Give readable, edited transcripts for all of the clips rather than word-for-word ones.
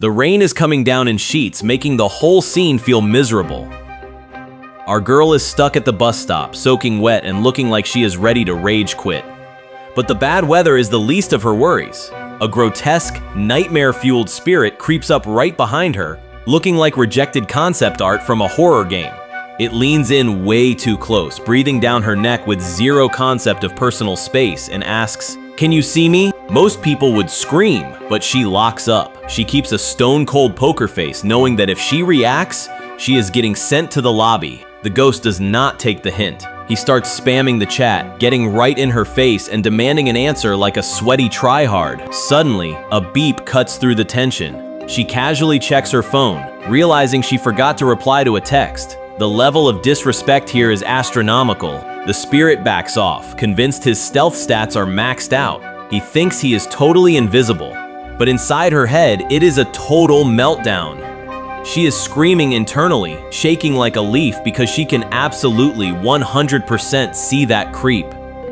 The rain is coming down in sheets, making the whole scene feel miserable. Our girl is stuck at the bus stop, soaking wet and looking like she is ready to rage quit. But the bad weather is the least of her worries. A grotesque, nightmare-fueled spirit creeps up right behind her, looking like rejected concept art from a horror game. It leans in way too close, breathing down her neck with zero concept of personal space, and asks, "Can you see me?" Most people would scream, but she locks up. She keeps a stone-cold poker face, knowing that if she reacts, she is getting sent to the lobby. The ghost does not take the hint. He starts spamming the chat, getting right in her face and demanding an answer like a sweaty tryhard. Suddenly, a beep cuts through the tension. She casually checks her phone, realizing she forgot to reply to a text. The level of disrespect here is astronomical. The spirit backs off, convinced his stealth stats are maxed out. He thinks he is totally invisible, but inside her head, it is a total meltdown. She is screaming internally, shaking like a leaf because she can absolutely 100% see that creep.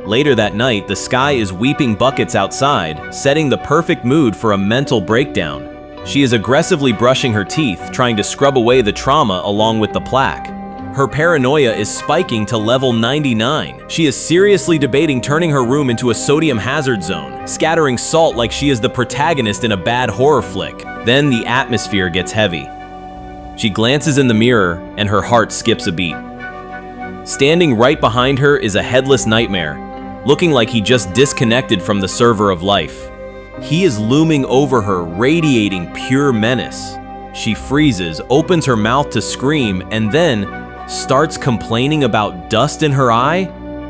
Later that night, the sky is weeping buckets outside, setting the perfect mood for a mental breakdown. She is aggressively brushing her teeth, trying to scrub away the trauma along with the plaque. Her paranoia is spiking to level 99. She is seriously debating turning her room into a sodium hazard zone, scattering salt like she is the protagonist in a bad horror flick. Then the atmosphere gets heavy. She glances in the mirror and her heart skips a beat. Standing right behind her is a headless nightmare, looking like he just disconnected from the server of life. He is looming over her, radiating pure menace. She freezes, opens her mouth to scream, and then starts complaining about dust in her eye?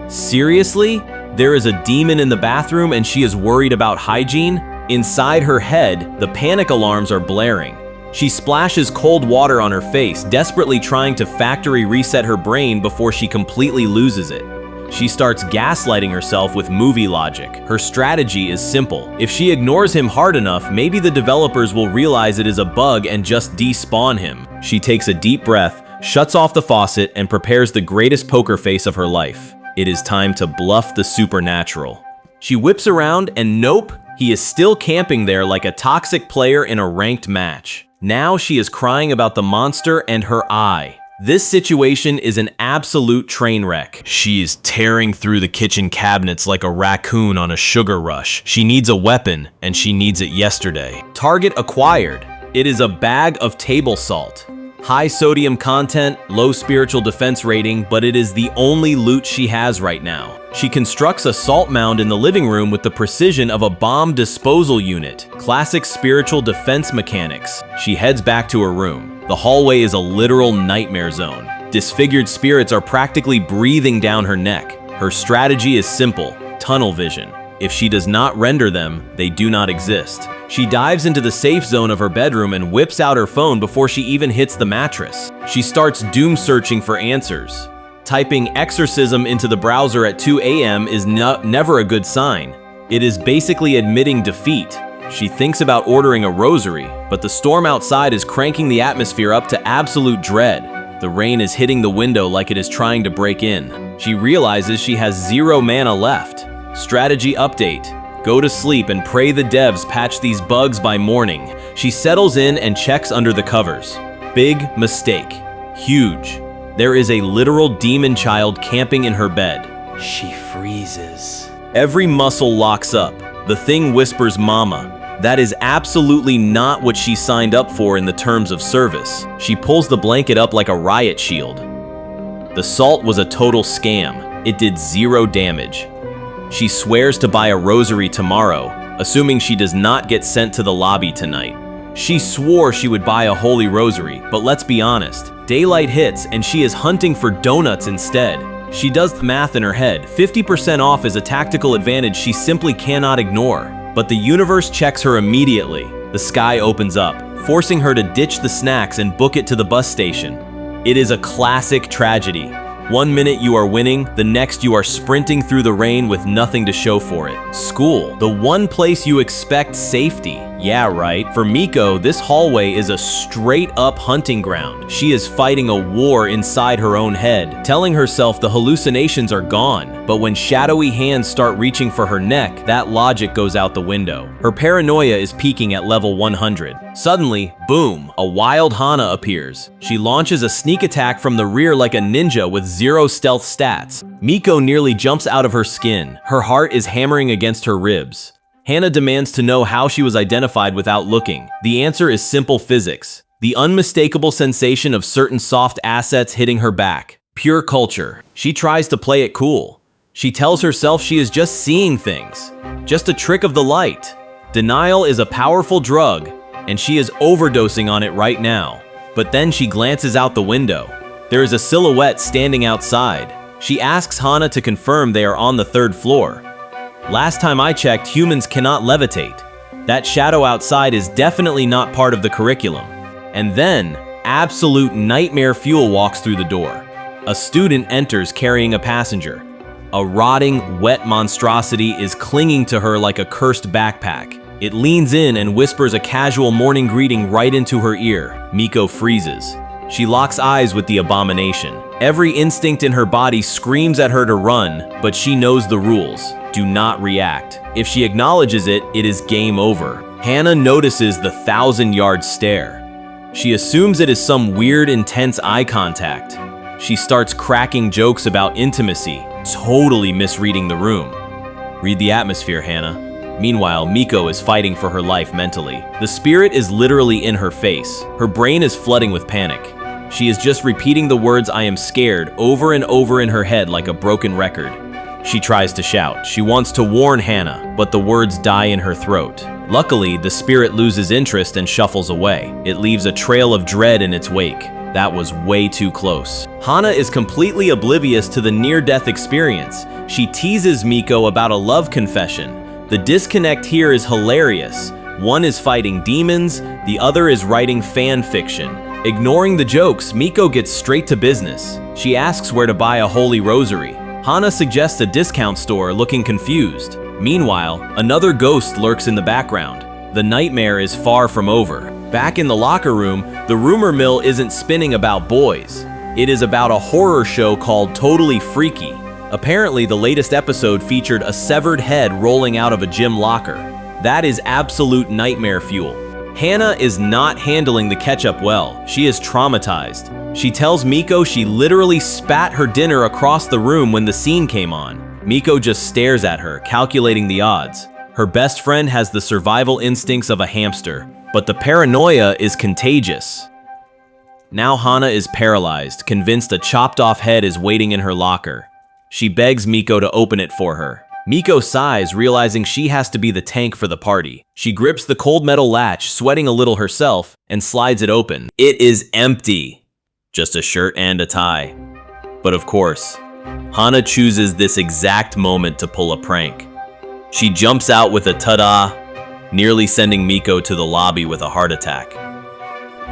Seriously? There is a demon in the bathroom and she is worried about hygiene? Inside her head, the panic alarms are blaring. She splashes cold water on her face, desperately trying to factory reset her brain before she completely loses it. She starts gaslighting herself with movie logic. Her strategy is simple. If she ignores him hard enough, maybe the developers will realize it is a bug and just despawn him. She takes a deep breath, shuts off the faucet, and prepares the greatest poker face of her life. It is time to bluff the supernatural. She whips around and nope, he is still camping there like a toxic player in a ranked match. Now she is crying about the monster and her eye. This situation is an absolute train wreck. She is tearing through the kitchen cabinets like a raccoon on a sugar rush. She needs a weapon, and she needs it yesterday. Target acquired. It is a bag of table salt. High sodium content, low spiritual defense rating, but it is the only loot she has right now. She constructs a salt mound in the living room with the precision of a bomb disposal unit. Classic spiritual defense mechanics. She heads back to her room. The hallway is a literal nightmare zone. Disfigured spirits are practically breathing down her neck. Her strategy is simple: tunnel vision. If she does not render them, they do not exist. She dives into the safe zone of her bedroom and whips out her phone before she even hits the mattress. She starts doom searching for answers. Typing exorcism into the browser at 2 a.m. is never a good sign. It is basically admitting defeat. She thinks about ordering a rosary, but the storm outside is cranking the atmosphere up to absolute dread. The rain is hitting the window like it is trying to break in. She realizes she has 0 mana left. Strategy update. Go to sleep and pray the devs patch these bugs by morning. She settles in and checks under the covers. Big mistake. Huge. There is a literal demon child camping in her bed. She freezes. Every muscle locks up. The thing whispers mama. That is absolutely not what she signed up for in the terms of service. She pulls the blanket up like a riot shield. The salt was a total scam. It did 0 damage. She swears to buy a rosary tomorrow, assuming she does not get sent to the lobby tonight. She swore she would buy a holy rosary, but let's be honest, daylight hits and she is hunting for donuts instead. She does the math in her head. 50% off is a tactical advantage she simply cannot ignore. But the universe checks her immediately. The sky opens up, forcing her to ditch the snacks and book it to the bus station. It is a classic tragedy. One minute you are winning, the next you are sprinting through the rain with nothing to show for it. School, the one place you expect safety. Yeah, right. For Miko, this hallway is a straight-up hunting ground. She is fighting a war inside her own head, telling herself the hallucinations are gone. But when shadowy hands start reaching for her neck, that logic goes out the window. Her paranoia is peaking at level 100. Suddenly, boom, a wild Hana appears. She launches a sneak attack from the rear like a ninja with 0 stealth stats. Miko nearly jumps out of her skin. Her heart is hammering against her ribs. Hana demands to know how she was identified without looking. The answer is simple physics. The unmistakable sensation of certain soft assets hitting her back. Pure culture. She tries to play it cool. She tells herself she is just seeing things. Just a trick of the light. Denial is a powerful drug, and she is overdosing on it right now. But then she glances out the window. There is a silhouette standing outside. She asks Hana to confirm they are on the 3rd floor. Last time I checked, humans cannot levitate. That shadow outside is definitely not part of the curriculum. And then, absolute nightmare fuel walks through the door. A student enters carrying a passenger. A rotting, wet monstrosity is clinging to her like a cursed backpack. It leans in and whispers a casual morning greeting right into her ear. Miko freezes. She locks eyes with the abomination. Every instinct in her body screams at her to run, but she knows the rules. Do not react. If she acknowledges it, it is game over. Hana notices the 1,000-yard stare. She assumes it is some weird, intense eye contact. She starts cracking jokes about intimacy, totally misreading the room. Read the atmosphere, Hana. Meanwhile, Miko is fighting for her life mentally. The spirit is literally in her face. Her brain is flooding with panic. She is just repeating the words "I am scared" over and over in her head like a broken record. She tries to shout. She wants to warn Hana, but the words die in her throat. Luckily, the spirit loses interest and shuffles away. It leaves a trail of dread in its wake. That was way too close. Hana is completely oblivious to the near-death experience. She teases Miko about a love confession. The disconnect here is hilarious. One is fighting demons, the other is writing fan fiction. Ignoring the jokes, Miko gets straight to business. She asks where to buy a holy rosary. Hana suggests a discount store, looking confused. Meanwhile, another ghost lurks in the background. The nightmare is far from over. Back in the locker room, the rumor mill isn't spinning about boys. It is about a horror show called Totally Freaky. Apparently, the latest episode featured a severed head rolling out of a gym locker. That is absolute nightmare fuel. Hana is not handling the ketchup well. She is traumatized. She tells Miko she literally spat her dinner across the room when the scene came on. Miko just stares at her, calculating the odds. Her best friend has the survival instincts of a hamster, but the paranoia is contagious. Now Hana is paralyzed, convinced a chopped-off head is waiting in her locker. She begs Miko to open it for her. Miko sighs, realizing she has to be the tank for the party. She grips the cold metal latch, sweating a little herself, and slides it open. It is empty. Just a shirt and a tie. But of course, Hana chooses this exact moment to pull a prank. She jumps out with a ta-da, nearly sending Miko to the lobby with a heart attack.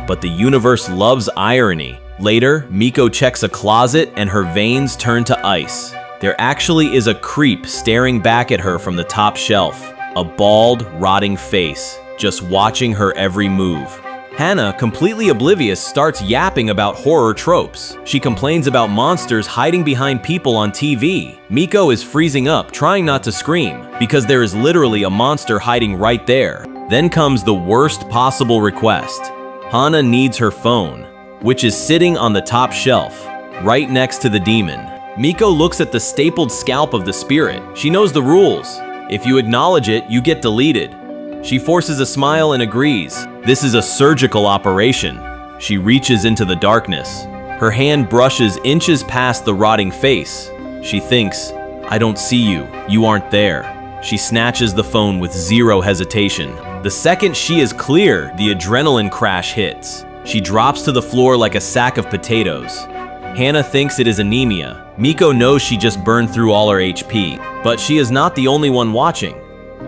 But the universe loves irony. Later, Miko checks a closet and her veins turn to ice. There actually is a creep staring back at her from the top shelf. A bald, rotting face, just watching her every move. Hana, completely oblivious, starts yapping about horror tropes. She complains about monsters hiding behind people on TV. Miko is freezing up, trying not to scream, because there is literally a monster hiding right there. Then comes the worst possible request. Hana needs her phone, which is sitting on the top shelf, right next to the demon. Miko looks at the stapled scalp of the spirit. She knows the rules. If you acknowledge it, you get deleted. She forces a smile and agrees. This is a surgical operation. She reaches into the darkness. Her hand brushes inches past the rotting face. She thinks, "I don't see you. You aren't there." She snatches the phone with zero hesitation. The second she is clear, the adrenaline crash hits. She drops to the floor like a sack of potatoes. Hana thinks it is anemia. Miko knows she just burned through all her HP, but she is not the only one watching.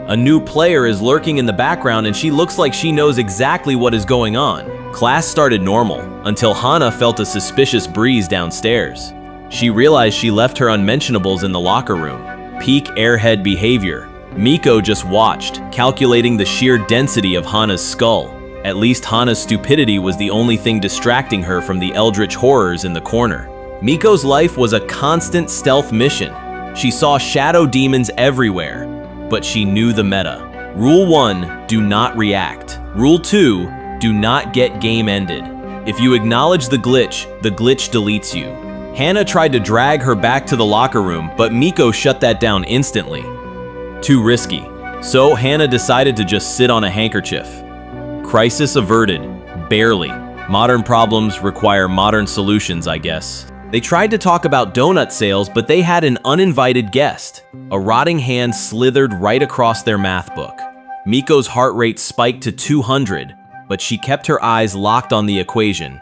A new player is lurking in the background and she looks like she knows exactly what is going on. Class started normal, until Hana felt a suspicious breeze downstairs. She realized she left her unmentionables in the locker room. Peak airhead behavior. Miko just watched, calculating the sheer density of Hana's skull. At least Hana's stupidity was the only thing distracting her from the eldritch horrors in the corner. Miko's life was a constant stealth mission. She saw shadow demons everywhere, but she knew the meta. Rule 1, do not react. Rule 2, do not get game ended. If you acknowledge the glitch deletes you. Hana tried to drag her back to the locker room, but Miko shut that down instantly. Too risky. So Hana decided to just sit on a handkerchief. Crisis averted. Barely. Modern problems require modern solutions, I guess. They tried to talk about donut sales, but they had an uninvited guest. A rotting hand slithered right across their math book. Miko's heart rate spiked to 200, but she kept her eyes locked on the equation.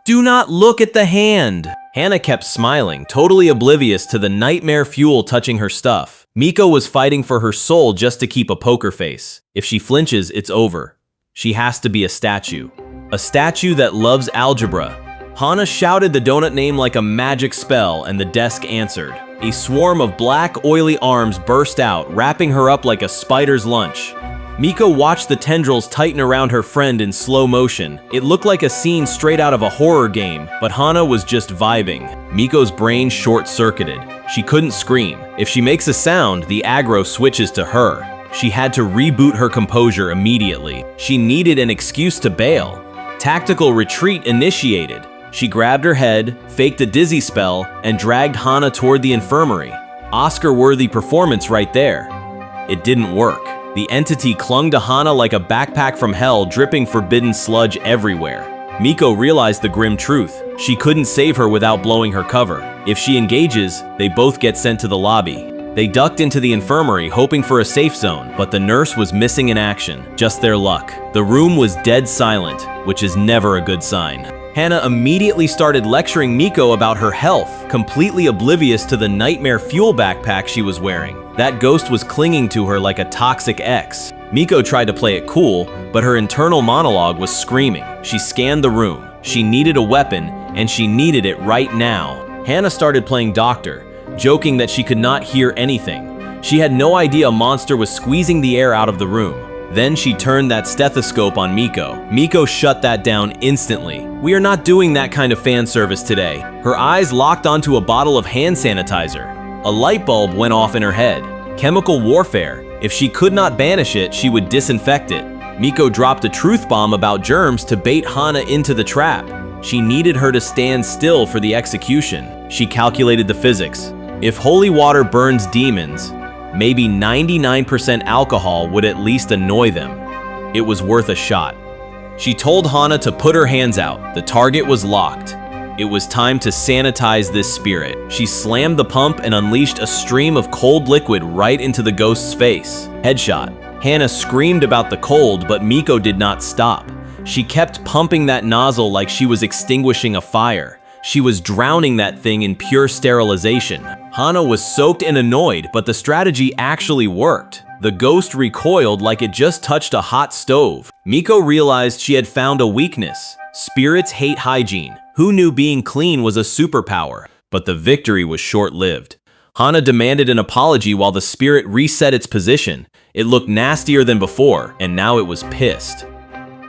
Do not look at the hand! Hana kept smiling, totally oblivious to the nightmare fuel touching her stuff. Miko was fighting for her soul just to keep a poker face. If she flinches, it's over. She has to be a statue. A statue that loves algebra. Hana shouted the donut name like a magic spell, and the desk answered. A swarm of black, oily arms burst out, wrapping her up like a spider's lunch. Miko watched the tendrils tighten around her friend in slow motion. It looked like a scene straight out of a horror game, but Hana was just vibing. Miko's brain short-circuited. She couldn't scream. If she makes a sound, the aggro switches to her. She had to reboot her composure immediately. She needed an excuse to bail. Tactical retreat initiated. She grabbed her head, faked a dizzy spell, and dragged Hana toward the infirmary. Oscar-worthy performance right there. It didn't work. The entity clung to Hana like a backpack from hell, dripping forbidden sludge everywhere. Miko realized the grim truth. She couldn't save her without blowing her cover. If she engages, they both get sent to the lobby. They ducked into the infirmary, hoping for a safe zone, but the nurse was missing in action. Just their luck. The room was dead silent, which is never a good sign. Hana immediately started lecturing Miko about her health, completely oblivious to the nightmare fuel backpack she was wearing. That ghost was clinging to her like a toxic ex. Miko tried to play it cool, but her internal monologue was screaming. She scanned the room. She needed a weapon, and she needed it right now. Hana started playing doctor, joking that she could not hear anything. She had no idea a monster was squeezing the air out of the room. Then she turned that stethoscope on Miko. Miko shut that down instantly. We are not doing that kind of fan service today. Her eyes locked onto a bottle of hand sanitizer. A light bulb went off in her head. Chemical warfare. If she could not banish it, she would disinfect it. Miko dropped a truth bomb about germs to bait Hana into the trap. She needed her to stand still for the execution. She calculated the physics. If holy water burns demons, maybe 99% alcohol would at least annoy them. It was worth a shot. She told Hana to put her hands out. The target was locked. It was time to sanitize this spirit. She slammed the pump and unleashed a stream of cold liquid right into the ghost's face. Headshot. Hana screamed about the cold, but Miko did not stop. She kept pumping that nozzle like she was extinguishing a fire. She was drowning that thing in pure sterilization. Hana was soaked and annoyed, but the strategy actually worked. The ghost recoiled like it just touched a hot stove. Miko realized she had found a weakness. Spirits hate hygiene. Who knew being clean was a superpower? But the victory was short-lived. Hana demanded an apology while the spirit reset its position. It looked nastier than before, and now it was pissed.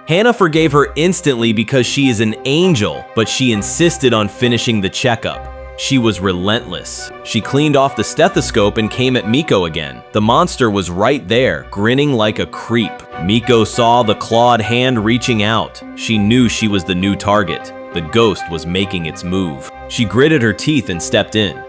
Hana forgave her instantly because she is an angel, but she insisted on finishing the checkup. She was relentless. She cleaned off the stethoscope and came at Miko again. The monster was right there, grinning like a creep. Miko saw the clawed hand reaching out. She knew she was the new target. The ghost was making its move. She gritted her teeth and stepped in.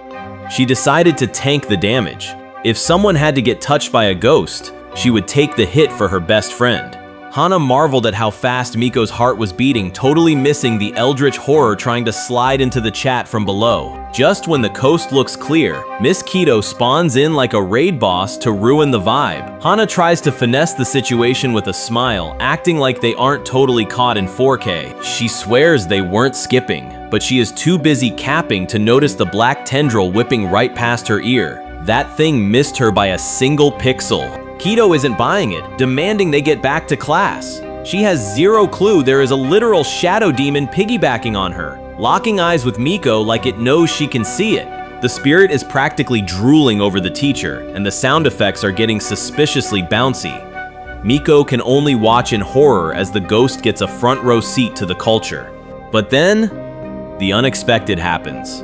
She decided to tank the damage. If someone had to get touched by a ghost, she would take the hit for her best friend. Hana marveled at how fast Miko's heart was beating, totally missing the eldritch horror trying to slide into the chat from below. Just when the coast looks clear, Miss Keto spawns in like a raid boss to ruin the vibe. Hana tries to finesse the situation with a smile, acting like they aren't totally caught in 4K. She swears they weren't skipping, but she is too busy capping to notice the black tendril whipping right past her ear. That thing missed her by a single pixel. Keto isn't buying it, demanding they get back to class. She has zero clue there is a literal shadow demon piggybacking on her, locking eyes with Miko like it knows she can see it. The spirit is practically drooling over the teacher, and the sound effects are getting suspiciously bouncy. Miko can only watch in horror as the ghost gets a front row seat to the culture. But then, the unexpected happens.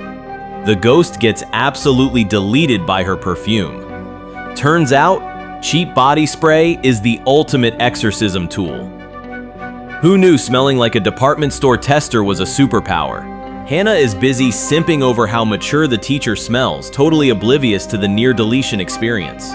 The ghost gets absolutely deleted by her perfume. Turns out, cheap body spray is the ultimate exorcism tool. Who knew smelling like a department store tester was a superpower? Hana is busy simping over how mature the teacher smells, totally oblivious to the near-deletion experience.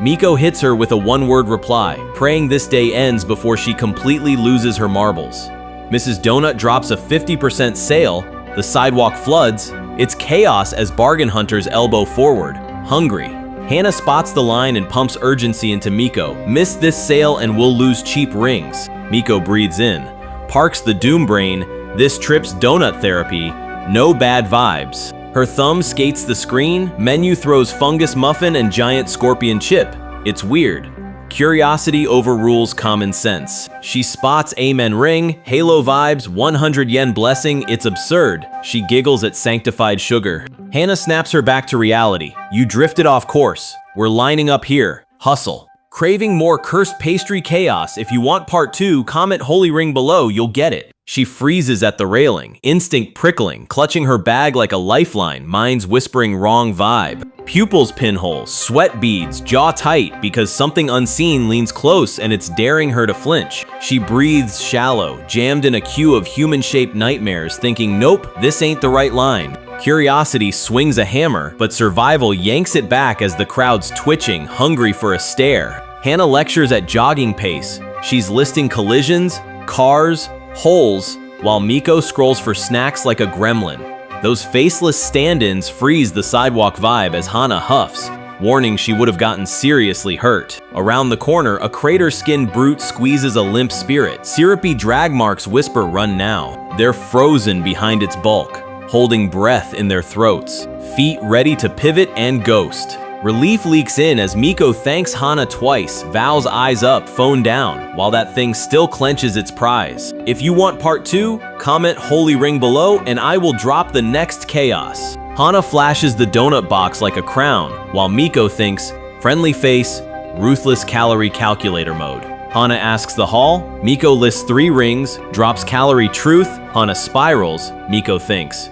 Miko hits her with a one-word reply, praying this day ends before she completely loses her marbles. Mrs. Donut drops a 50% sale, the sidewalk floods, it's chaos as bargain hunters elbow forward, hungry. Hana spots the line and pumps urgency into Miko. Miss this sale and we'll lose cheap rings. Miko breathes in, parks the doom brain, this trip's donut therapy, no bad vibes. Her thumb skates the screen, menu throws fungus muffin and giant scorpion chip. It's weird. Curiosity overrules common sense. She spots Amen ring, Halo vibes, 100 yen blessing, it's absurd. She giggles at sanctified sugar. Hana snaps her back to reality. You drifted off course. We're lining up here. Hustle. Craving more cursed pastry chaos? If you want part 2, comment holy ring below, you'll get it. She freezes at the railing, instinct prickling, clutching her bag like a lifeline, minds whispering wrong vibe. Pupils pinhole, sweat beads, jaw tight because something unseen leans close and it's daring her to flinch. She breathes shallow, jammed in a queue of human-shaped nightmares, thinking, nope, this ain't the right line. Curiosity swings a hammer, but survival yanks it back as the crowd's twitching, hungry for a stare. Hana lectures at jogging pace. She's listing collisions, cars, holes, while Miko scrolls for snacks like a gremlin. Those faceless stand-ins freeze the sidewalk vibe as Hana huffs, warning she would have gotten seriously hurt. Around the corner, a crater-skinned brute squeezes a limp spirit. Syrupy drag marks whisper, run now. They're frozen behind its bulk, holding breath in their throats, feet ready to pivot and ghost. Relief leaks in as Miko thanks Hana twice, vows eyes up, phone down, while that thing still clenches its prize. If you want part 2, comment holy ring below and I will drop the next chaos. Hana flashes the donut box like a crown, while Miko thinks, friendly face, ruthless calorie calculator mode. Hana asks the haul, Miko lists 3 rings, drops calorie truth, Hana spirals, Miko thinks.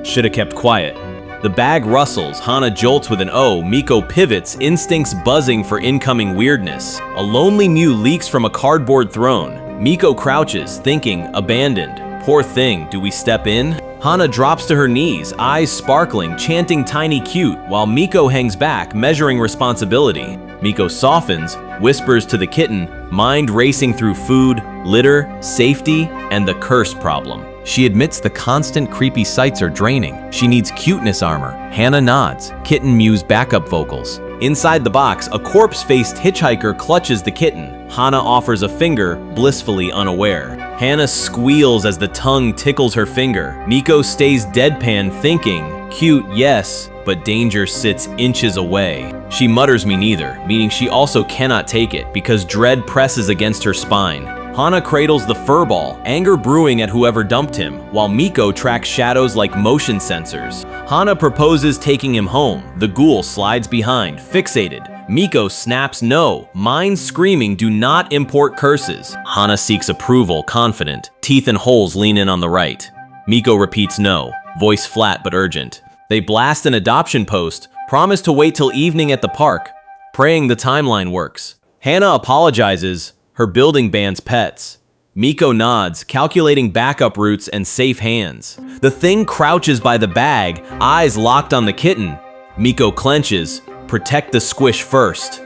Shoulda kept quiet. The bag rustles, Hana jolts with an O, Miko pivots, instincts buzzing for incoming weirdness. A lonely mew leaks from a cardboard throne. Miko crouches, thinking, abandoned. Poor thing, do we step in? Hana drops to her knees, eyes sparkling, chanting tiny cute, while Miko hangs back, measuring responsibility. Miko softens, whispers to the kitten, mind racing through food, litter, safety, and the curse problem. She admits the constant creepy sights are draining. She needs cuteness armor. Hana nods. Kitten mews backup vocals. Inside the box, a corpse-faced hitchhiker clutches the kitten. Hana offers a finger, blissfully unaware. Hana squeals as the tongue tickles her finger. Miko stays deadpan, thinking, cute, yes, but danger sits inches away. She mutters me neither, meaning she also cannot take it because dread presses against her spine. Hana cradles the furball, anger brewing at whoever dumped him, while Miko tracks shadows like motion sensors. Hana proposes taking him home. The ghoul slides behind, fixated. Miko snaps no, mind screaming do not import curses. Hana seeks approval, confident. Teeth and holes lean in on the right. Miko repeats no, voice flat but urgent. They blast an adoption post, promise to wait till evening at the park, praying the timeline works. Hana apologizes, her building bans pets. Miko nods, calculating backup routes and safe hands. The thing crouches by the bag, eyes locked on the kitten. Miko clenches, protect the squish first.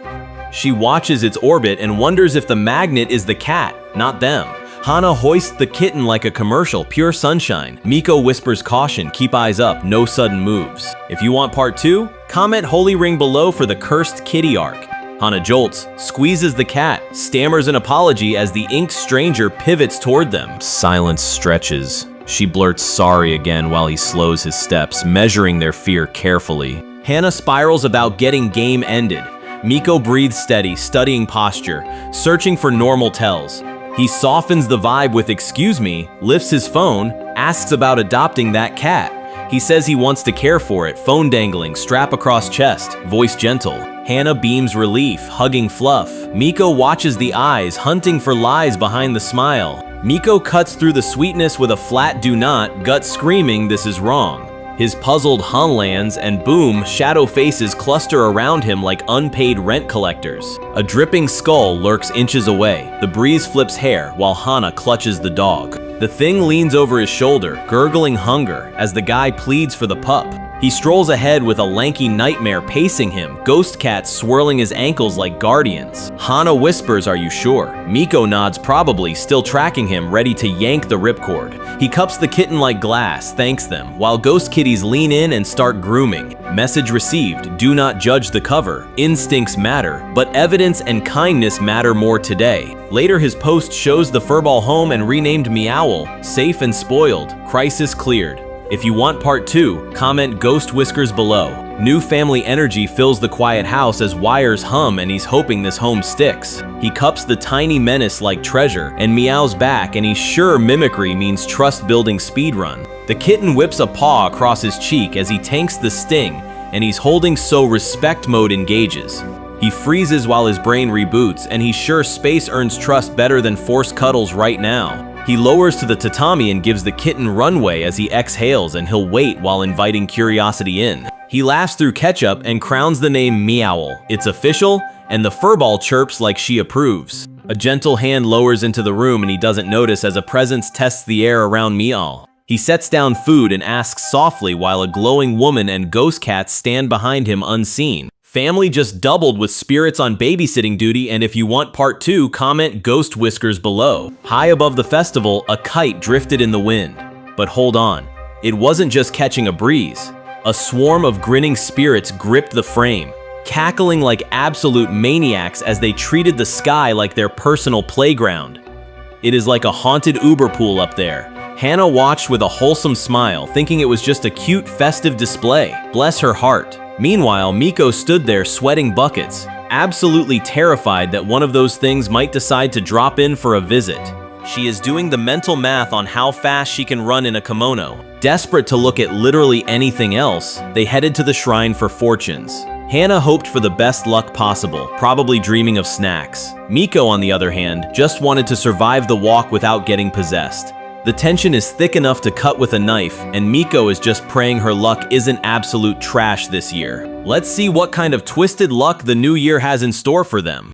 She watches its orbit and wonders if the magnet is the cat, not them. Hana hoists the kitten like a commercial, pure sunshine. Miko whispers caution, keep eyes up, no sudden moves. If you want part 2, comment holy ring below for the cursed kitty arc. Hana jolts, squeezes the cat, stammers an apology as the inked stranger pivots toward them. Silence stretches. She blurts sorry again while he slows his steps, measuring their fear carefully. Hana spirals about getting game ended. Miko breathes steady, studying posture, searching for normal tells. He softens the vibe with excuse me, lifts his phone, asks about adopting that cat. He says he wants to care for it, phone dangling, strap across chest, voice gentle. Hana beams relief, hugging Fluff. Miko watches the eyes, hunting for lies behind the smile. Miko cuts through the sweetness with a flat do not, gut screaming this is wrong. His puzzled hun lands, and boom, shadow faces cluster around him like unpaid rent collectors. A dripping skull lurks inches away. The breeze flips hair while Hana clutches the dog. The thing leans over his shoulder, gurgling hunger, as the guy pleads for the pup. He strolls ahead with a lanky nightmare pacing him, ghost cats swirling his ankles like guardians. Hana whispers, "Are you sure?" Miko nods, probably, still tracking him, ready to yank the ripcord. He cups the kitten like glass, thanks them, while ghost kitties lean in and start grooming. Message received, do not judge the cover. Instincts matter, but evidence and kindness matter more today. Later, his post shows the furball home and renamed Meowl, safe and spoiled, crisis cleared. If you want part 2, comment Ghost Whiskers below. New family energy fills the quiet house as wires hum, and he's hoping this home sticks. He cups the tiny menace like treasure and meows back, and he's sure mimicry means trust-building speedrun. The kitten whips a paw across his cheek as he tanks the sting, and he's holding so respect mode engages. He freezes while his brain reboots, and he's sure space earns trust better than forced cuddles right now. He lowers to the tatami and gives the kitten runway as he exhales, and he'll wait while inviting curiosity in. He laughs through ketchup and crowns the name Meowl. It's official, and the furball chirps like she approves. A gentle hand lowers into the room and he doesn't notice as a presence tests the air around Meowl. He sets down food and asks softly while a glowing woman and ghost cats stand behind him unseen. Family just doubled with spirits on babysitting duty, and if you want part 2, comment Ghost Whiskers below. High above the festival, a kite drifted in the wind. But hold on, it wasn't just catching a breeze. A swarm of grinning spirits gripped the frame, cackling like absolute maniacs as they treated the sky like their personal playground. It is like a haunted Uber pool up there. Hana watched with a wholesome smile, thinking it was just a cute festive display. Bless her heart. Meanwhile, Miko stood there sweating buckets, absolutely terrified that one of those things might decide to drop in for a visit. She is doing the mental math on how fast she can run in a kimono. Desperate to look at literally anything else, they headed to the shrine for fortunes. Hana hoped for the best luck possible, probably dreaming of snacks. Miko, on the other hand, just wanted to survive the walk without getting possessed. The tension is thick enough to cut with a knife, and Miko is just praying her luck isn't absolute trash this year. Let's see what kind of twisted luck the new year has in store for them.